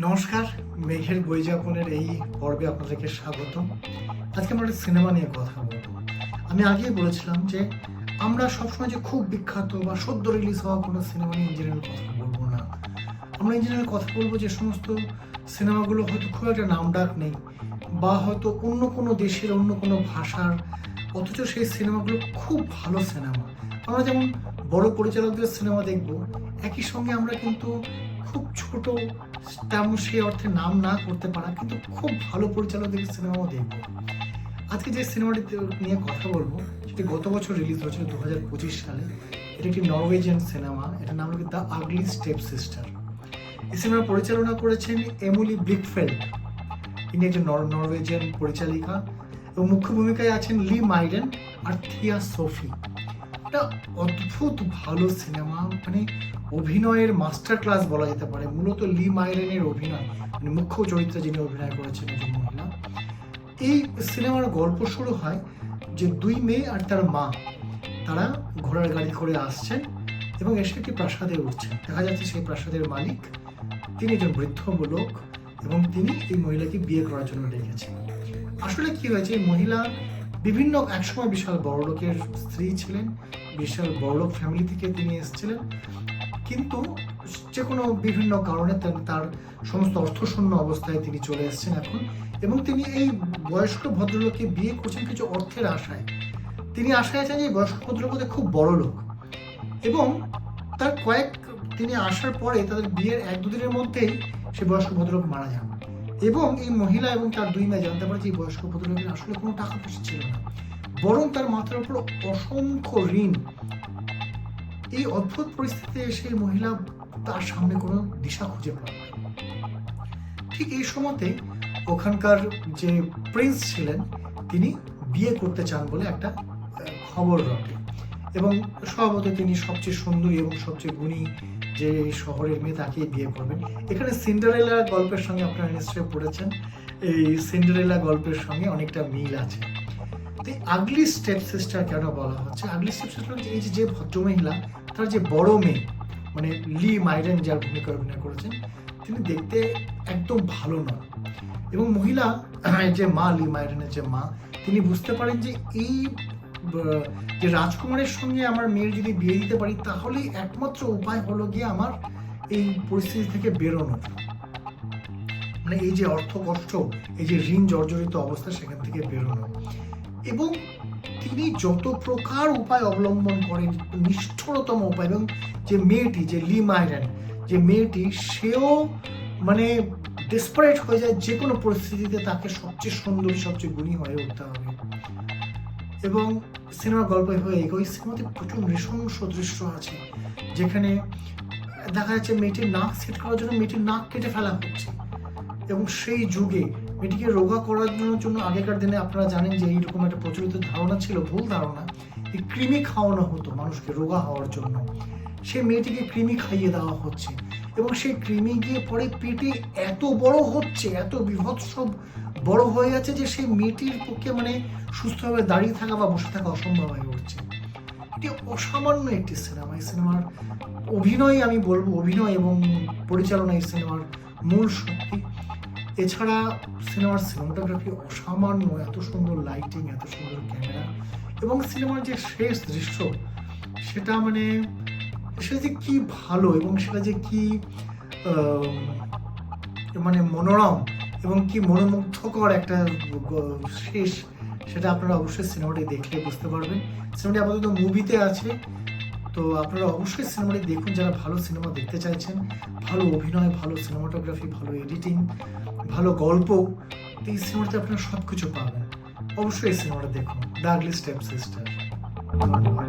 নমস্কার, মেঘের বইযাপনের এই পর্বে আপনাদেরকে স্বাগত। আজকে আমরা একটা সিনেমা নিয়ে কথা বলবো। আমি আগেই বলেছিলাম যে আমরা সবসময় যে খুব বিখ্যাত বা সদ্য রিলিজ হওয়া কোনো সিনেমা নিয়ে ইঞ্জিনিয়ারের কথা বলবো না। আমরা ইঞ্জিনিয়ারের কথা বলবো যে সমস্ত সিনেমাগুলো হয়তো খুব একটা নামডাক নেই বা হয়তো অন্য কোনো দেশের অন্য কোনো ভাষার, অথচ সেই সিনেমাগুলো খুব ভালো সিনেমা। আমরা যেমন বড় পরিচালকদের সিনেমা দেখব, একই সঙ্গে আমরা কিন্তু খুব ছোট, তেমন সেই অর্থে নাম না করতে পারা কিন্তু খুব ভালো পরিচালকদের সিনেমাও দেখব। আজকে যে সিনেমাটি নিয়ে কথা বলবো সেটি গত বছর রিলিজ হয়েছিল 2025 সালে। এটি একটি নরওয়েজিয়ান সিনেমা। এটার নাম হলো দ্য আগলি স্টেপ সিস্টার। এই সিনেমা পরিচালনা করেছেন এমিলি ব্লিকফেল্ড। ইনি একজন নরওয়েজিয়ান পরিচালিকা এবং মুখ্য ভূমিকায় আছেন লি মাইরেন আর থিয়া সোফি। একটা অদ্ভুত ভালো সিনেমা, মানে অভিনয়ের মাস্টার ক্লাস বলা যেতে পারে। মূলত লি মাইরেনের অভিনয়, মানে মুখ্য চরিত্রে যিনি অভিনয় করেছেন একজন মহিলা। এই সিনেমার গল্প শুরু হয় যে দুই মেয়ে আর তার মা, তারা ঘোড়ার গাড়ি করে আসছেন এবং এসে একটি প্রাসাদে উঠছেন। দেখা যাচ্ছে সেই প্রাসাদের মালিক, তিনি একজন বৃদ্ধ লোক এবং তিনি এই মহিলাকে বিয়ে করার জন্য ডেকেছেন। আসলে কি হয়েছে, এই মহিলা বিভিন্ন একসময় বিশাল বড়লোকের স্ত্রী ছিলেন, বিশাল বড়লোক ফ্যামিলি থেকে তিনি এসেছিলেন, কিন্তু যে কোনো বিভিন্ন কারণে তার সমস্ত অর্থশূন্য অবস্থায় তিনি চলে এসেছেন এখন, এবং তিনি এই বয়স্ক ভদ্রলোককে বিয়ে করছেন কিছু অর্থের আশায়। তিনি আশায় আছেন যে বয়স্ক ভদ্রলোক খুব বড় লোক, এবং তার তিনি আসার পরে তাদের বিয়ের 1-2 দিনের মধ্যেই সে বয়স্ক ভদ্রলোক মারা যান। এবং এই মহিলা এবং তার দুই মেয়ে জানতে পারে যে এই বয়স্ক ভদ্রলোকের আসলে কোনো টাকা পয়সা ছিল না, বরং তার মাথার উপর অসংখ্য ঋণ। এই অদ্ভুত পরিস্থিতিতে এসে মহিলা তার সামনে কোনো দিশা খুঁজে পান না। ঠিক এই সময়তে ওখানকার যে প্রিন্স ছিলেন তিনি বিয়ে করতে চান বলে একটা খবর রটে, এবং স্বভাবতই তিনি সবচেয়ে সুন্দরী এবং সবচেয়ে গুণী যে শহরের মেয়ে তাকে বিয়ে করবেন। এখানে সিন্ডারেলা গল্পের সঙ্গে আপনারা নিশ্চয়ই পড়েছেন, এই সিন্ডারেলা গল্পের সঙ্গে অনেকটা মিল আছে। তো আগলি স্টেপ সিস্টার কেন বলা হচ্ছে? আগলি স্টেপ সিস্টার এই যে ভদ্রমহিলা, তার যে বড় মেয়ে, মানে লি মাইরেন যার ভূমিকা অভিনয় করেছেন, তিনি দেখতে একদম ভালো নয়। এবং মহিলা যে মা, লি মাইরেনের যে মা, তিনি বুঝতে পারেন যে এই যে রাজকুমারের সঙ্গে আমার মেয়ের যদি বিয়ে দিতে পারি তাহলেই একমাত্র উপায় হলো গিয়ে আমার এই পরিস্থিতি থেকে বেরোনোর, মানে এই যে অর্থ কষ্ট, এই যে ঋণ জর্জরিত অবস্থা, সেখান থেকে বেরোনো। এবং তিনি যত প্রকার উপায় অবলম্বন করেন, নিষ্ঠুরতম উপায়, এবং যে মেয়েটি, যে লি মাইরেন, যে মেয়েটি, সেও মানে ডেসপারেট হয়ে যায় যে কোনো পরিস্থিতিতে তাকে সবচেয়ে সুন্দরী, সবচেয়ে গুণী হয়ে উঠতে হবে। এবং সিনেমার গল্প এভাবে এগোয়। সিনেমাতে প্রচুর নৃশংস দৃশ্য আছে, যেখানে দেখা যাচ্ছে মেয়েটির নাক সেট করার জন্য মেয়েটির নাক কেটে ফেলা হচ্ছে। এবং সেই যুগে মেয়েটিকে রোগা করার জন্য আগেকার দিনে আপনারা জানেন যে এইরকম একটা প্রচলিত ধারণা ছিল, ভুল ধারণা, এই কৃমি খাওয়ানো হতো মানুষকে রোগা হওয়ার জন্য। সেই মেয়েটিকে কৃমি খাইয়ে দেওয়া হচ্ছে, এবং সেই কৃমি গিয়ে পরে পেটে এত বড় হচ্ছে, এত বীভৎস বড় হয়ে যাচ্ছে যে সেই মেয়েটির পক্ষে মানে সুস্থভাবে দাঁড়িয়ে থাকা বা বসে থাকা অসম্ভব হয়ে উঠছে। এটি অসামান্য একটি সিনেমা। এই সিনেমার অভিনয়, আমি বলবো অভিনয় এবং পরিচালনা এই সিনেমার মূল শক্তি। এছাড়া সিনেমার সিনেমাটোগ্রাফি অসামান্য, এত সুন্দর লাইটিং, এত সুন্দর ক্যামেরা, এবং সিনেমার যে শেষ দৃশ্য, সেটা মানে সেটা যে কি ভালো, এবং সেটা যে কি মানে মনোরম এবং কি মনোমুগ্ধকর একটা শেষ, সেটা আপনারা অবশ্যই সিনেমাটি দেখলে বুঝতে পারবেন। সিনেমাটি আপাতত মুভিতে আছে, তো আপনারা অবশ্যই সিনেমাটি দেখুন যারা ভালো সিনেমা দেখতে চাইছেন। ভালো অভিনয়, ভালো সিনেমাটোগ্রাফি, ভালো এডিটিং, ভালো গল্প, এই সিনেমাতে আপনারা সব কিছু পাবেন। অবশ্যই এই সিনেমাটা দেখুন, দ্য আগলি স্টেপ সিস্টার। ধন্যবাদ।